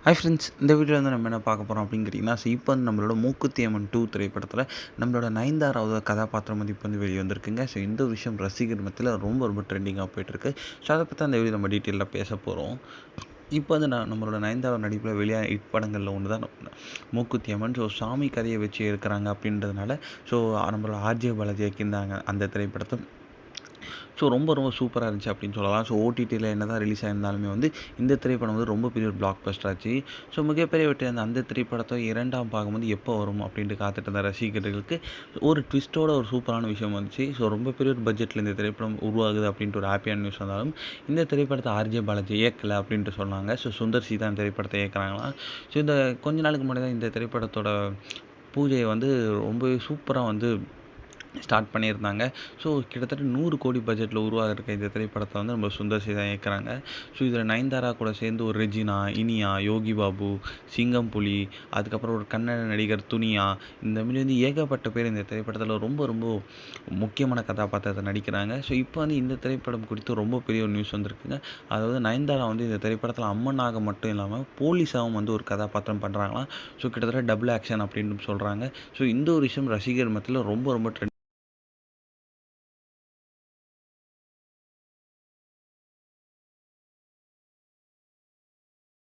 Hi friends, இந்த வீடியோவில் வந்து நம்ம என்ன பார்க்க போகிறோம் அப்படின்னு கேட்டிங்கன்னா, இப்போ வந்து நம்மளோட மூக்குத்தி அம்மன் 2 திரைப்படத்தில் நம்மளோட நயன்தாராவோட கதாபாத்திரம் வந்து இப்போ வந்து வெளியே வந்திருக்குங்க. ஸோ இந்த விஷயம் ரசிகர் மத்தியில் ரொம்ப ட்ரெண்டிங்காக போயிட்டுருக்கு. ஸோ அதை பற்றி அந்த வீடியோ நம்ம டீட்டெயிலாக பேச போகிறோம். இப்போ வந்து நம்மளோட நயன்தாரா நடிப்பில் வெளியாக இப்படங்களில் ஒன்று தான் மூக்குத்தி அம்மன். ஸோ சாமி கதையை வச்சு எடுக்கிறாங்க அப்படின்றதுனால ஸோ நம்மளோட ஆர்ஜே பாலாஜி இருந்தாங்க அந்த திரைப்படத்தை. ஸோ ரொம்ப சூப்பராக இருந்துச்சு அப்படின்னு சொல்லலாம். ஸோ ஓடிடியில் என்ன தான் ரிலீஸ் ஆயிருந்தாலுமே வந்து இந்த திரைப்படம் வந்து ரொம்ப பெரிய ஒரு பிளாக் பஸ்டர் ஆச்சு. ஸோ மிகப்பெரிய வெற்றி அந்த திரைப்படத்தை 2ஆம் பாகம் வந்து எப்போ வரும் அப்படின்ட்டு காத்துட்டு இருந்த ரசிகர்களுக்கு ஒரு ட்விஸ்ட்டோட ஒரு சூப்பரான விஷயம் வந்துச்சு. ஸோ ரொம்ப பெரிய ஒரு பட்ஜெட்டில் இந்த திரைப்படம் உருவாகுது அப்படின்ட்டு ஒரு ஹாப்பியான நியூஸ் வந்தாலும் இந்த திரைப்படத்தை ஆர்ஜே பாலாஜி இயக்கலை அப்படின்ட்டு சொன்னாங்க. ஸோ சுந்தர் சி தான் திரைப்படத்தை இயக்குறாங்களாம். ஸோ இந்த கொஞ்ச நாளுக்கு முன்னாடி தான் இந்த திரைப்படத்தோட பூஜையை வந்து ரொம்பவே சூப்பராக வந்து ஸ்டார்ட் பண்ணியிருந்தாங்க. ஸோ கிட்டத்தட்ட 100 கோடி பட்ஜெட்டில் உருவாகிருக்க இந்த திரைப்படத்தை வந்து நம்ம சுந்தர் சி தான் இயக்குறாங்க. ஸோ இதில் நயன்தாரா கூட சேர்ந்து ஒரு ரெஜினா, இனியா, யோகி பாபு, சிங்கம் புலி, அதுக்கப்புறம் ஒரு கன்னட நடிகர் துனியா, இந்த மாதிரி வந்து ஏகப்பட்ட பேர் இந்த திரைப்படத்தில் ரொம்ப முக்கியமான கதாபாத்திரத்தை நடிக்கிறாங்க. ஸோ இப்போ வந்து இந்த திரைப்படம் குறித்து ரொம்ப பெரிய ஒரு நியூஸ் வந்திருக்குங்க. அதாவது நயன்தாரா வந்து இந்த திரைப்படத்தில் அம்மனாக மட்டும் இல்லாமல் போலீஸாகவும் வந்து ஒரு கதாபாத்திரம் பண்ணுறாங்களாம். ஸோ கிட்டத்தட்ட டபுள் ஆக்ஷன் அப்படின்னு சொல்கிறாங்க. ஸோ இந்த ஒரு விஷயம் ரசிகர் மத்தியில் ரொம்ப ட்ரெண்ட்